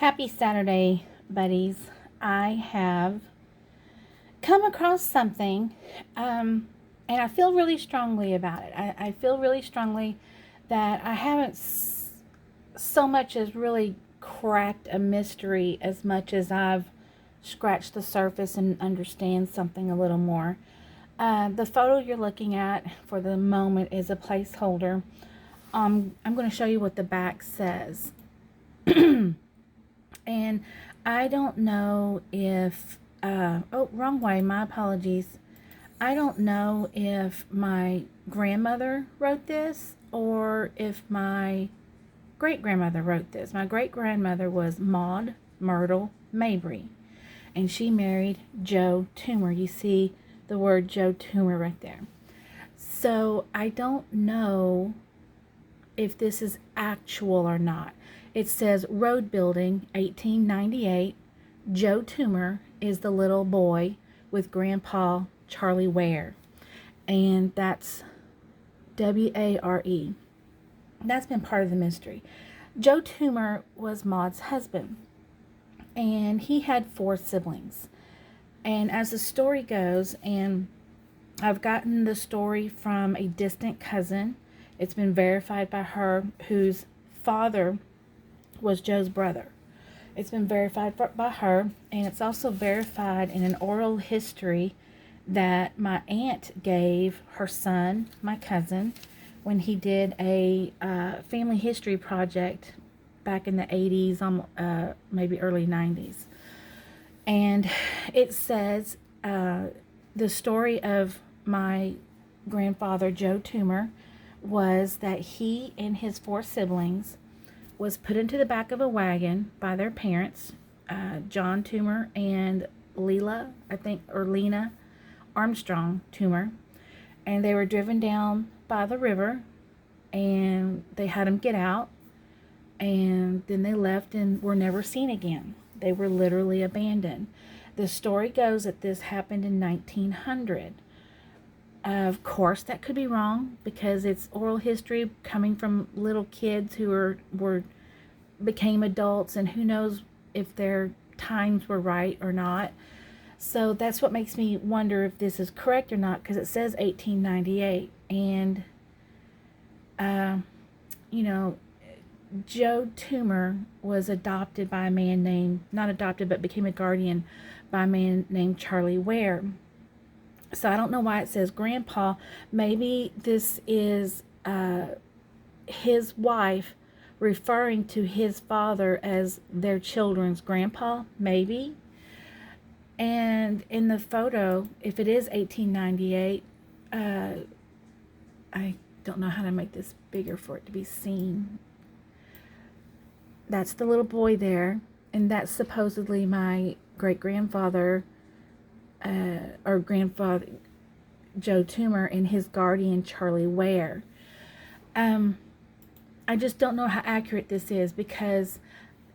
Happy Saturday, buddies. I have come across something, and I feel really strongly about it. I feel really strongly that I haven't so much as really cracked a mystery as much as I've scratched the surface and understand something a little more. The photo you're looking at for the moment is a placeholder. I'm going to show you what the back says. And I don't know if, wrong way, my apologies. I don't know if my grandmother wrote this or if my great-grandmother wrote this. My great-grandmother was Maud Myrtle Mabry, and she married Joe Toomer. You see the word Joe Toomer right there. So I don't know if this is actual or not. It says road building 1898. Joe Toomer is the little boy with Grandpa Charlie Ware. And that's W-A-R-E. That's been part of the mystery. Joe Toomer was Maud's husband. And he had 4 siblings. And as the story goes, and I've gotten the story from a distant cousin. It's been verified by her, whose father was Joe's brother. It's been verified by her, and it's also verified in an oral history that my aunt gave her son, my cousin, when he did a family history project back in the 80s, maybe early 90s. And it says the story of my grandfather, Joe Toomer, was that he and his 4 siblings was put into the back of a wagon by their parents, John Toomer and Leela, I think, or Lena Armstrong Toomer, and they were driven down by the river, and they had them get out, and then they left and were never seen again. They were literally abandoned. The story goes that this happened in 1900. Of course, that could be wrong because it's oral history coming from little kids who became adults, and who knows if their times were right or not. So that's what makes me wonder if this is correct or not, because it says 1898, and Joe Toomer was adopted by a man named, not adopted, but became a guardian by a man named Charlie Ware. So I don't know why it says grandpa. Maybe this is his wife referring to his father as their children's grandpa, maybe. And in the photo, if it is 1898, I don't know how to make this bigger for it to be seen. That's the little boy there, and that's supposedly my great-grandfather, or grandfather, Joe Toomer, and his guardian, Charlie Ware. I just don't know how accurate this is, because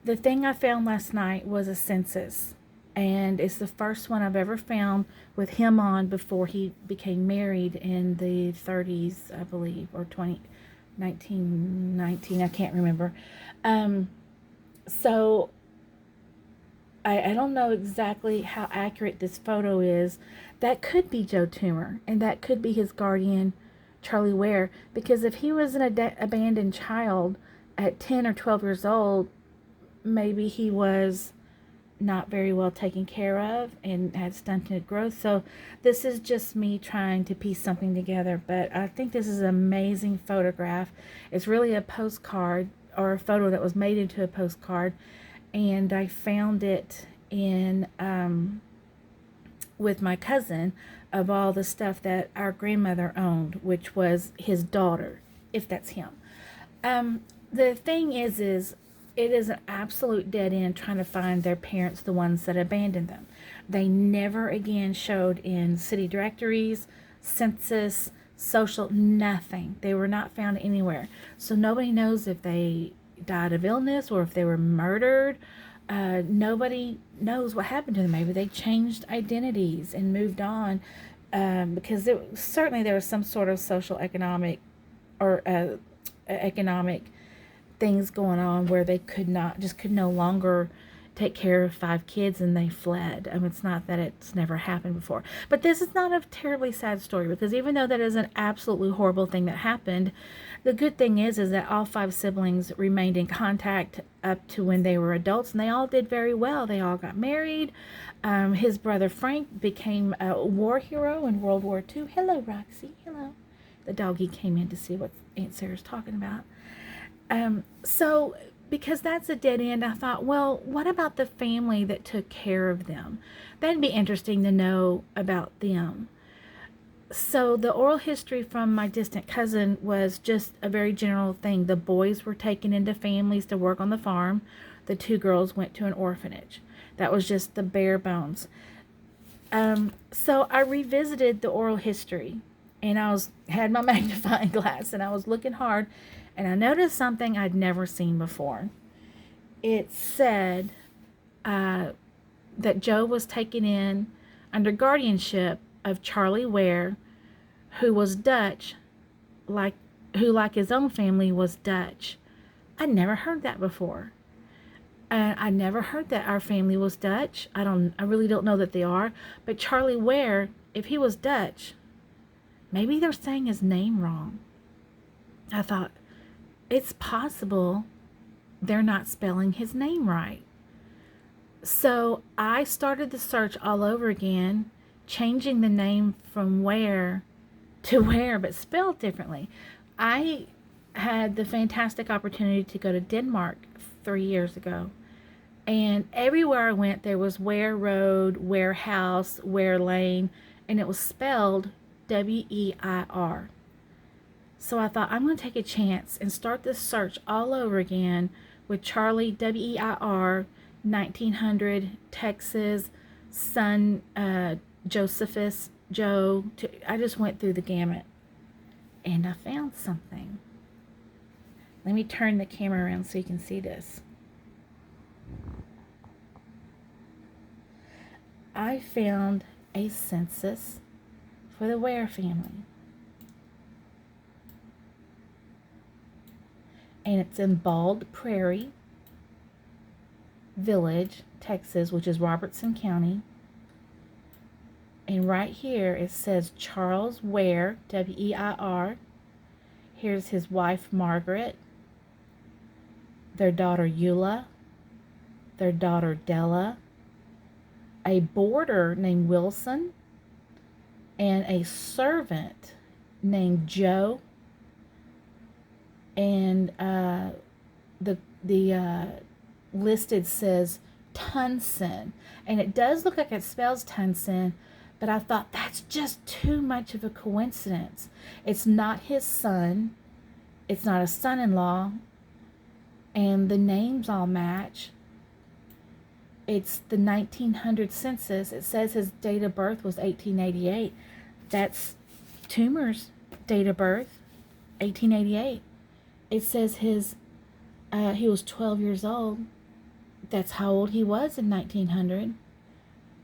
the thing I found last night was a census, and it's the first one I've ever found with him on before he became married in the 30s, I believe, or 1919, I can't remember. So I don't know exactly how accurate this photo is. That could be Joe Toomer, and that could be his guardian, Charlie Ware, because if he was an abandoned child at 10 or 12 years old, maybe he was not very well taken care of and had stunted growth. So this is just me trying to piece something together, but I think this is an amazing photograph. It's really a postcard, or a photo that was made into a postcard, and I found it in with my cousin, of all the stuff that our grandmother owned, which was his daughter, if that's him. The thing is it is an absolute dead end trying to find their parents, the ones that abandoned them. They never again showed in city directories, census, social, nothing. They were not found anywhere. So nobody knows if they died of illness or if they were murdered. Nobody knows what happened to them. Maybe they changed identities and moved on, because certainly there was some sort of social economic or economic things going on where they could no longer take care of 5 kids, and they fled. I mean, it's not that it's never happened before. But this is not a terribly sad story, because even though that is an absolutely horrible thing that happened, the good thing is that all 5 siblings remained in contact up to when they were adults, and they all did very well. They all got married. His brother Frank became a war hero in World War II. Hello, Roxy. Hello. The doggy came in to see what Aunt Sarah's talking about. So because that's a dead end, I thought, well, what about the family that took care of them? That'd be interesting to know about them. So the oral history from my distant cousin was just a very general thing. The boys were taken into families to work on the farm. The 2 girls went to an orphanage. That was just the bare bones. So I revisited the oral history, and had my magnifying glass, and I was looking hard, and I noticed something I'd never seen before. It said that Joe was taken in under guardianship of Charlie Ware, who was Dutch, like his own family was Dutch. I'd never heard that before. I never heard that our family was Dutch. I really don't know that they are. But Charlie Ware, if he was Dutch, maybe they're saying his name wrong. I thought, it's possible they're not spelling his name right. So I started the search all over again, changing the name from Ware to Ware, but spelled differently. I had the fantastic opportunity to go to Denmark 3 years ago. And everywhere I went, there was Ware Road, Ware House, Ware Lane, and it was spelled W-E-I-R. So I thought, I'm going to take a chance and start this search all over again with Charlie, W-E-I-R, 1900, Texas, son, Josephus, Joe. I just went through the gamut, and I found something. Let me turn the camera around so you can see this. I found a census for the Ware family. And it's in Bald Prairie Village, Texas, which is Robertson County. And right here it says Charles Ware, W-E-I-R. Here's his wife Margaret, their daughter Eula, their daughter Della, a boarder named Wilson, and a servant named Joe. And the listed says Tunson, and it does look like it spells Tunson, but I thought that's just too much of a coincidence. It's not his son, it's not a son-in-law, and the names all match. It's the 1900 census. It says his date of birth was 1888. That's Toomer's date of birth, 1888. It says he was 12 years old. That's how old he was in 1900.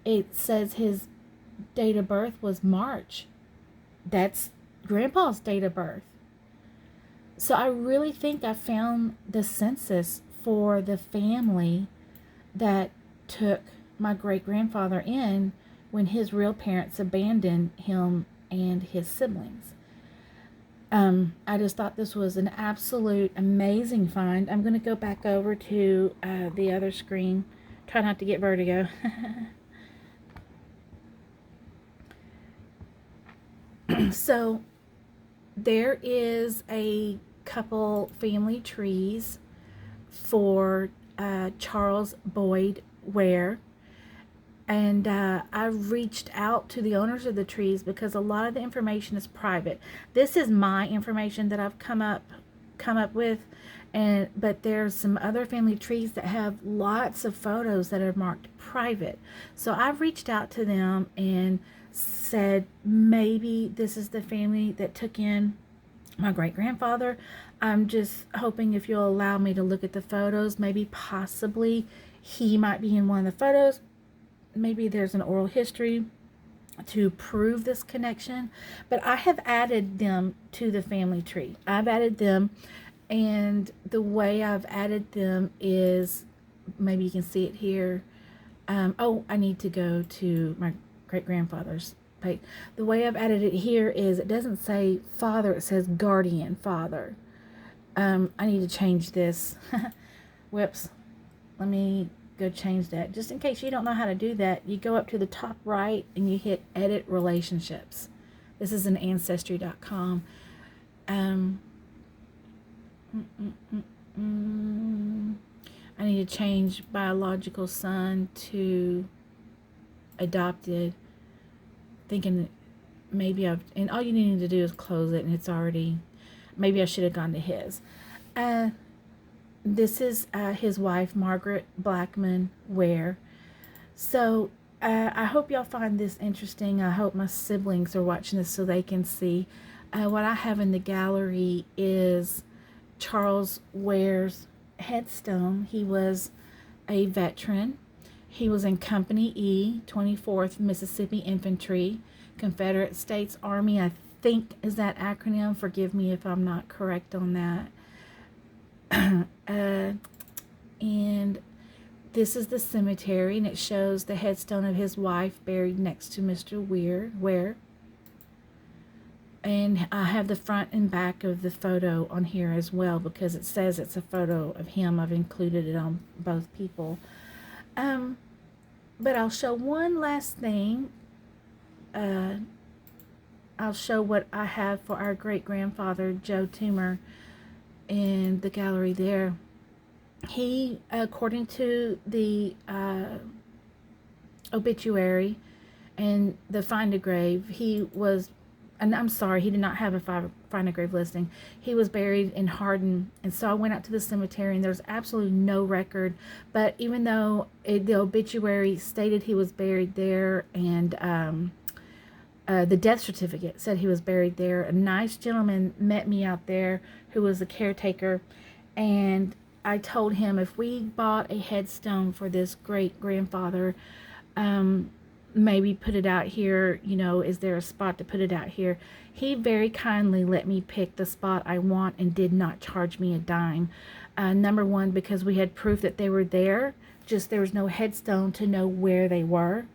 It says his date of birth was March. That's Grandpa's date of birth. So I really think I found the census for the family that took my great-grandfather in when his real parents abandoned him and his siblings. I just thought this was an absolute amazing find. I'm going to go back over to the other screen. Try not to get vertigo. So there is a couple family trees for Charles Boyd Ware. And I've reached out to the owners of the trees because a lot of the information is private. This is my information that I've come up with, but there's some other family trees that have lots of photos that are marked private. So I've reached out to them and said, maybe this is the family that took in my great-grandfather. I'm just hoping if you'll allow me to look at the photos, maybe possibly he might be in one of the photos. Maybe there's an oral history to prove this connection, but I have added them to the family tree. I've added them, And the way I've added them is, maybe you can see it here. Oh, I need to go to my great-grandfather's page. The way I've added it here is it doesn't say father, it says guardian father. I need to change this. Whoops. Let me go change that. Just in case you don't know how to do that, you go up to the top right and you hit edit relationships. This is an ancestry.com. I need to change biological son to adopted. Thinking maybe and all you need to do is close it and it's already, maybe I should have gone to his. This is his wife, Margaret Blackman Ware. So I hope y'all find this interesting. I hope my siblings are watching this so they can see. What I have in the gallery is Charles Ware's headstone. He was a veteran. He was in Company E, 24th Mississippi Infantry, Confederate States Army, I think is that acronym. Forgive me if I'm not correct on that. And this is the cemetery, and it shows the headstone of his wife buried next to Mr. Ware. And I have the front and back of the photo on here as well because it says it's a photo of him. I've included it on both people. But I'll show one last thing. I'll show what I have for our great-grandfather, Joe Toomer, in the gallery there. He, according to the obituary and the find a grave, he was, and I'm sorry, he did not have a find a grave listing. He was buried in Hardin, and so I went out to the cemetery, and there's absolutely no record. But even though the obituary stated he was buried there, and the death certificate said he was buried there, a nice gentleman met me out there who was a caretaker, and I told him if we bought a headstone for this great-grandfather, maybe put it out here, you know, is there a spot to put it out here? He very kindly let me pick the spot I want and did not charge me a dime. Number one, because we had proof that they were there, just there was no headstone to know where they were.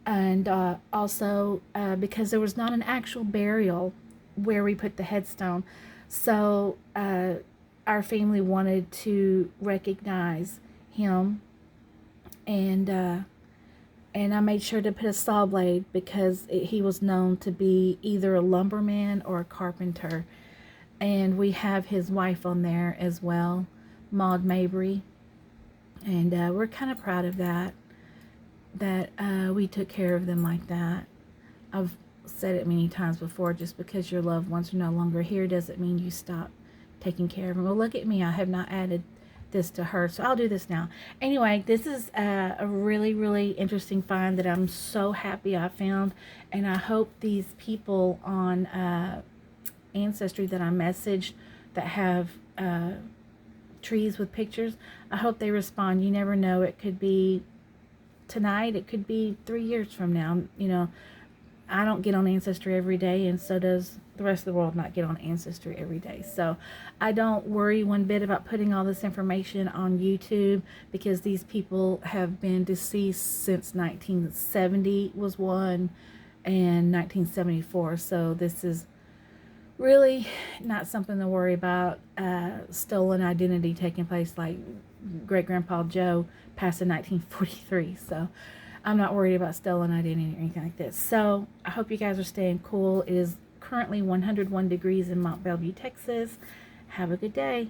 And also because there was not an actual burial where we put the headstone. So our family wanted to recognize him, and I made sure to put a saw blade because he was known to be either a lumberman or a carpenter. And we have his wife on there as well, Maud Mabry, and we're kind of proud of that we took care of them like that. I've said it many times before, just because your loved ones are no longer here doesn't mean you stop taking care of them. Well, look at me, I have not added this to her, so I'll do this now. Anyway, this is a really, really interesting find that I'm so happy I found, and I hope these people on Ancestry that I messaged that have trees with pictures, I hope they respond. You never know, it could be tonight, it could be 3 years from now. You know, I don't get on Ancestry every day, and so does the rest of the world not get on Ancestry every day. So I don't worry one bit about putting all this information on YouTube, because these people have been deceased since 1970 was one, and 1974. So this is really not something to worry about. Stolen identity taking place, like great-grandpa Joe passed in 1943. So I'm not worried about stolen identity or anything like this. So I hope you guys are staying cool. It is currently 101 degrees in Mont Belvieu, Texas. Have a good day.